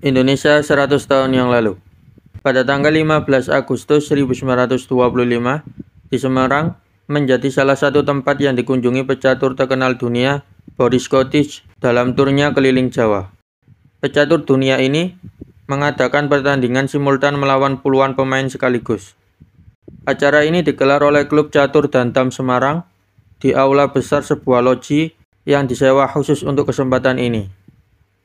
Indonesia 100 tahun yang lalu. Pada tanggal 15 Agustus 1925, di Semarang menjadi salah satu tempat yang dikunjungi pecatur terkenal dunia, Boris Kotich, dalam turnya keliling Jawa. Pecatur dunia ini mengadakan pertandingan simultan melawan puluhan pemain sekaligus. Acara ini digelar oleh Klub Catur Dantam Semarang di aula besar sebuah loji yang disewa khusus untuk kesempatan ini.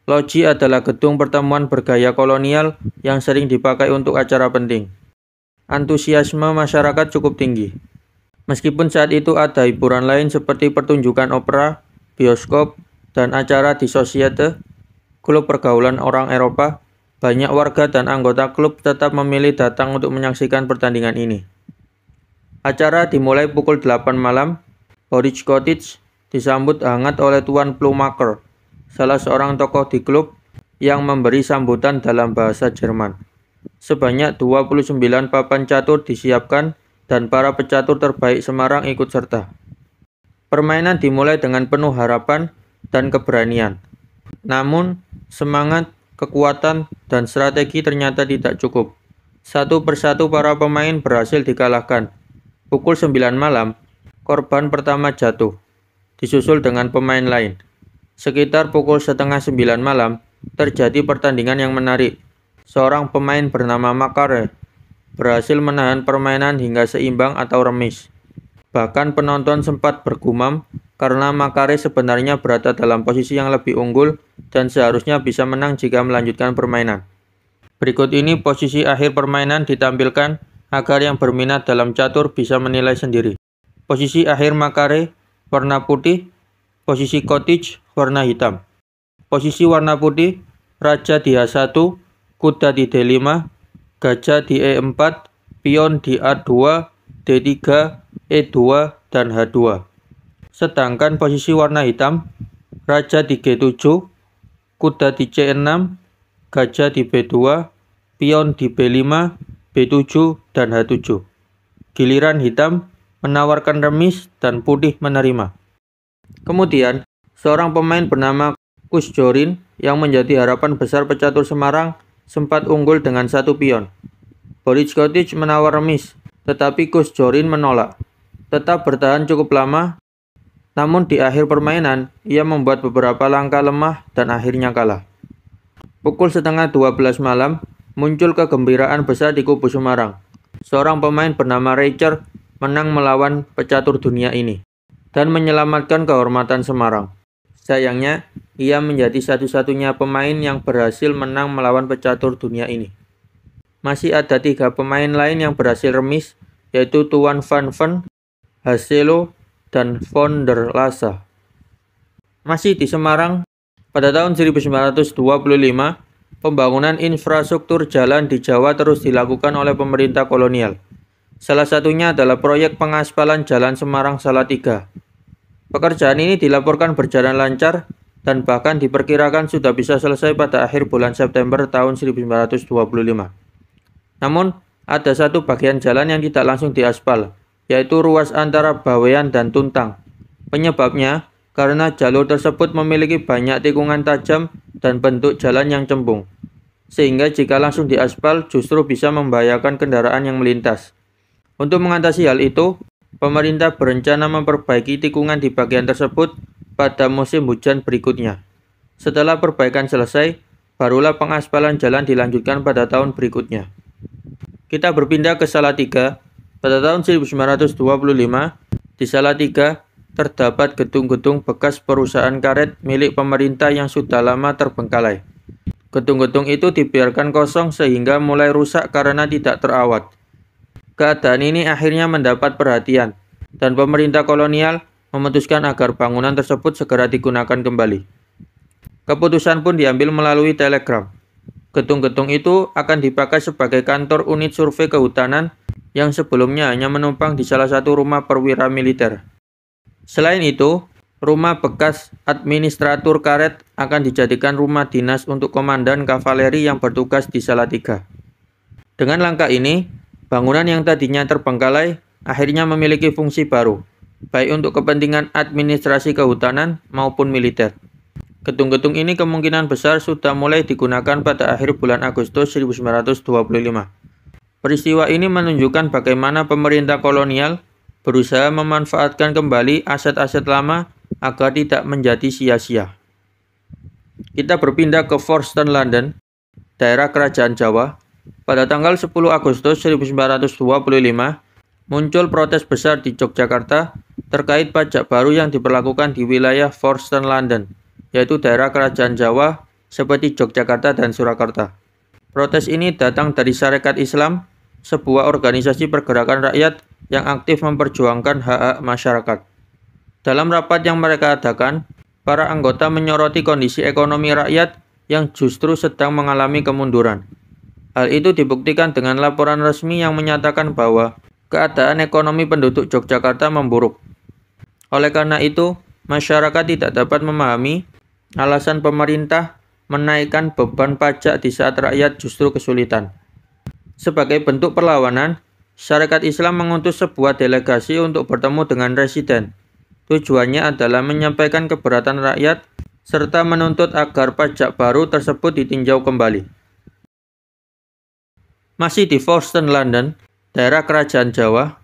Loji adalah gedung pertemuan bergaya kolonial yang sering dipakai untuk acara penting. Antusiasme masyarakat cukup tinggi. Meskipun saat itu ada hiburan lain seperti pertunjukan opera, bioskop, dan acara di Societe, klub pergaulan orang Eropa, banyak warga dan anggota klub tetap memilih datang untuk menyaksikan pertandingan ini. Acara dimulai pukul 8 malam. Boris Kotich disambut hangat oleh Tuan Plumacher, salah seorang tokoh di klub yang memberi sambutan dalam bahasa Jerman. Sebanyak 29 papan catur disiapkan dan para pecatur terbaik Semarang ikut serta. Permainan dimulai dengan penuh harapan dan keberanian. Namun, semangat, kekuatan, dan strategi ternyata tidak cukup. Satu persatu para pemain berhasil dikalahkan. Pukul 9 malam, korban pertama jatuh, disusul dengan pemain lain. Sekitar pukul setengah 9 malam, terjadi pertandingan yang menarik. Seorang pemain bernama Makare berhasil menahan permainan hingga seimbang atau remis. Bahkan penonton sempat bergumam karena Makare sebenarnya berada dalam posisi yang lebih unggul dan seharusnya bisa menang jika melanjutkan permainan. Berikut ini posisi akhir permainan ditampilkan agar yang berminat dalam catur bisa menilai sendiri. Posisi akhir Makare warna putih, posisi Kotich warna hitam. Posisi warna putih, raja di H1, kuda di D5, gajah di E4, pion di A2, D3, E2, dan H2. Sedangkan posisi warna hitam, raja di G7, kuda di C6, gajah di B2, pion di B5, B7, dan H7. Giliran hitam menawarkan remis dan putih menerima. Kemudian, seorang pemain bernama Kus Jorin yang menjadi harapan besar pecatur Semarang sempat unggul dengan satu pion. Boris Kotich menawar remis, tetapi Kus Jorin menolak. Tetap bertahan cukup lama, namun di akhir permainan, ia membuat beberapa langkah lemah dan akhirnya kalah. Pukul setengah 12 malam, muncul kegembiraan besar di kubu Semarang. Seorang pemain bernama Reicher menang melawan pecatur dunia ini dan menyelamatkan kehormatan Semarang. Sayangnya, ia menjadi satu-satunya pemain yang berhasil menang melawan pecatur dunia ini. Masih ada 3 pemain lain yang berhasil remis, yaitu Tuan Van Ven, Haselo, dan Von der Lasa. Masih di Semarang, pada tahun 1925, pembangunan infrastruktur jalan di Jawa terus dilakukan oleh pemerintah kolonial. Salah satunya adalah proyek pengaspalan Jalan Semarang Salatiga. Pekerjaan ini dilaporkan berjalan lancar dan bahkan diperkirakan sudah bisa selesai pada akhir bulan September tahun 1925. Namun, ada satu bagian jalan yang tidak langsung diaspal, yaitu ruas antara Bawean dan Tuntang. Penyebabnya karena jalur tersebut memiliki banyak tikungan tajam dan bentuk jalan yang cembung, sehingga jika langsung diaspal justru bisa membahayakan kendaraan yang melintas. Untuk mengatasi hal itu, pemerintah berencana memperbaiki tikungan di bagian tersebut pada musim hujan berikutnya. Setelah perbaikan selesai, barulah pengaspalan jalan dilanjutkan pada tahun berikutnya. Kita berpindah ke Salatiga. Pada tahun 1925, di Salatiga terdapat gedung-gedung bekas perusahaan karet milik pemerintah yang sudah lama terbengkalai. Gedung-gedung itu dibiarkan kosong sehingga mulai rusak karena tidak terawat. Keadaan ini akhirnya mendapat perhatian, dan pemerintah kolonial memutuskan agar bangunan tersebut segera digunakan kembali. Keputusan pun diambil melalui telegram. Gedung-gedung itu akan dipakai sebagai kantor unit survei kehutanan yang sebelumnya hanya menumpang di salah satu rumah perwira militer. Selain itu, rumah bekas administratur karet akan dijadikan rumah dinas untuk komandan kavaleri yang bertugas di Salatiga. Dengan langkah ini, bangunan yang tadinya terbengkalai akhirnya memiliki fungsi baru, baik untuk kepentingan administrasi kehutanan maupun militer. Gedung-gedung ini kemungkinan besar sudah mulai digunakan pada akhir bulan Agustus 1925. Peristiwa ini menunjukkan bagaimana pemerintah kolonial berusaha memanfaatkan kembali aset-aset lama agar tidak menjadi sia-sia. Kita berpindah ke Forston, London, daerah Kerajaan Jawa. Pada tanggal 10 Agustus 1925, muncul protes besar di Yogyakarta terkait pajak baru yang diberlakukan di wilayah Forston, London, yaitu daerah Kerajaan Jawa seperti Yogyakarta dan Surakarta. Protes ini datang dari Sarekat Islam, sebuah organisasi pergerakan rakyat yang aktif memperjuangkan hak-hak masyarakat. Dalam rapat yang mereka adakan, para anggota menyoroti kondisi ekonomi rakyat yang justru sedang mengalami kemunduran. Hal itu dibuktikan dengan laporan resmi yang menyatakan bahwa keadaan ekonomi penduduk Yogyakarta memburuk. Oleh karena itu, masyarakat tidak dapat memahami alasan pemerintah menaikkan beban pajak di saat rakyat justru kesulitan. Sebagai bentuk perlawanan, Sarekat Islam mengutus sebuah delegasi untuk bertemu dengan residen. Tujuannya adalah menyampaikan keberatan rakyat serta menuntut agar pajak baru tersebut ditinjau kembali. Masih di Forston, London, daerah Kerajaan Jawa,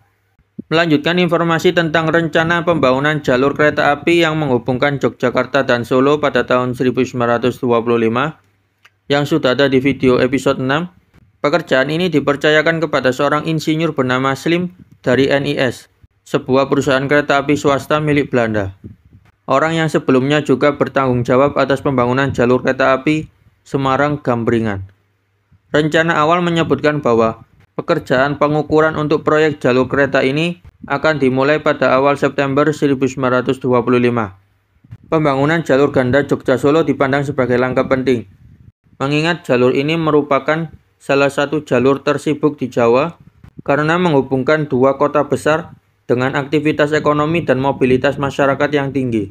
melanjutkan informasi tentang rencana pembangunan jalur kereta api yang menghubungkan Yogyakarta dan Solo pada tahun 1925 yang sudah ada di video episode 6. Pekerjaan ini dipercayakan kepada seorang insinyur bernama Slim dari NIS, sebuah perusahaan kereta api swasta milik Belanda. Orang yang sebelumnya juga bertanggung jawab atas pembangunan jalur kereta api Semarang-Gambringan. Rencana awal menyebutkan bahwa pekerjaan pengukuran untuk proyek jalur kereta ini akan dimulai pada awal September 1925. Pembangunan jalur ganda Jogja-Solo dipandang sebagai langkah penting, mengingat jalur ini merupakan salah satu jalur tersibuk di Jawa karena menghubungkan dua kota besar dengan aktivitas ekonomi dan mobilitas masyarakat yang tinggi.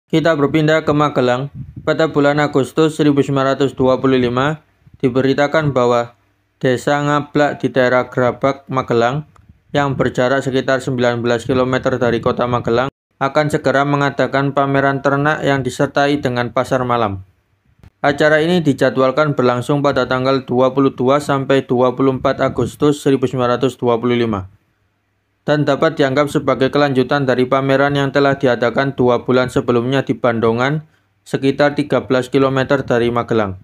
Kita berpindah ke Magelang. Pada bulan Agustus 1925, diberitakan bahwa Desa Ngablak di daerah Grabak, Magelang, yang berjarak sekitar 19 km dari kota Magelang, akan segera mengadakan pameran ternak yang disertai dengan pasar malam. Acara ini dijadwalkan berlangsung pada tanggal 22 sampai 24 Agustus 1925 dan dapat dianggap sebagai kelanjutan dari pameran yang telah diadakan 2 bulan sebelumnya di Bandongan, sekitar 13 km dari Magelang.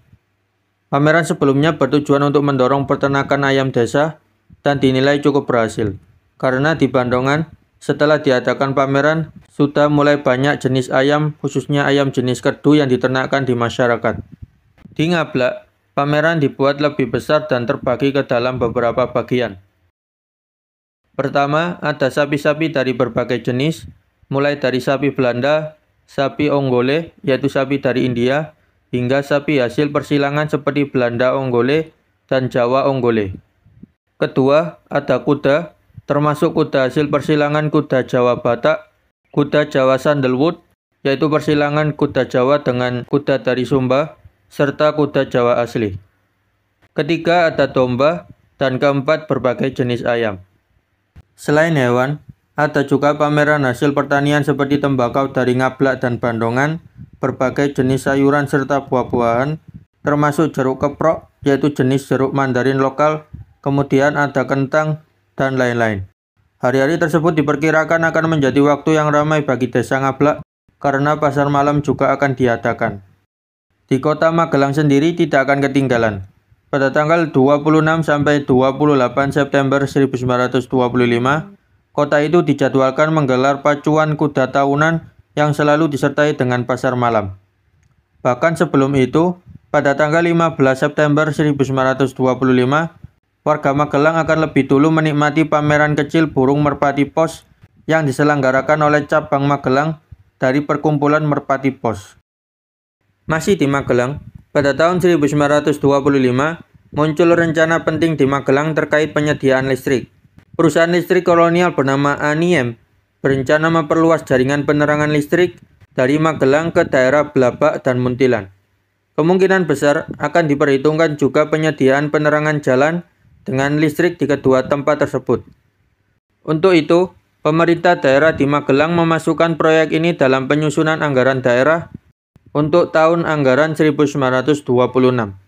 Pameran sebelumnya bertujuan untuk mendorong peternakan ayam desa dan dinilai cukup berhasil, karena di Bandongan, setelah diadakan pameran, sudah mulai banyak jenis ayam, khususnya ayam jenis kedu yang diternakkan di masyarakat. Di Ngablak, pameran dibuat lebih besar dan terbagi ke dalam beberapa bagian. Pertama, ada sapi-sapi dari berbagai jenis, mulai dari sapi Belanda, sapi Onggole, yaitu sapi dari India, hingga sapi hasil persilangan seperti Belanda Onggole dan Jawa Onggole. Kedua, ada kuda, termasuk kuda hasil persilangan kuda Jawa Batak, kuda Jawa Sandalwood, yaitu persilangan kuda Jawa dengan kuda dari Sumba, serta kuda Jawa asli. Ketiga, ada domba, dan keempat, berbagai jenis ayam. Selain hewan, ada juga pameran hasil pertanian seperti tembakau dari Ngablak dan Bandongan, berbagai jenis sayuran serta buah-buahan, termasuk jeruk keprok, yaitu jenis jeruk mandarin lokal, kemudian ada kentang, dan lain-lain. Hari-hari tersebut diperkirakan akan menjadi waktu yang ramai bagi Desa Ngablak karena pasar malam juga akan diadakan. Di kota Magelang sendiri tidak akan ketinggalan. Pada tanggal 26 sampai 28 September 1925, kota itu dijadwalkan menggelar pacuan kuda tahunan yang selalu disertai dengan pasar malam. Bahkan sebelum itu, pada tanggal 15 September 1925, warga Magelang akan lebih dulu menikmati pameran kecil burung merpati pos yang diselenggarakan oleh cabang Magelang dari perkumpulan Merpati Pos. Masih di Magelang, pada tahun 1925 muncul rencana penting di Magelang terkait penyediaan listrik. Perusahaan listrik kolonial bernama Aniem berencana memperluas jaringan penerangan listrik dari Magelang ke daerah Blabak dan Muntilan. Kemungkinan besar akan diperhitungkan juga penyediaan penerangan jalan dengan listrik di kedua tempat tersebut. Untuk itu, pemerintah daerah di Magelang memasukkan proyek ini dalam penyusunan anggaran daerah untuk tahun anggaran 1926.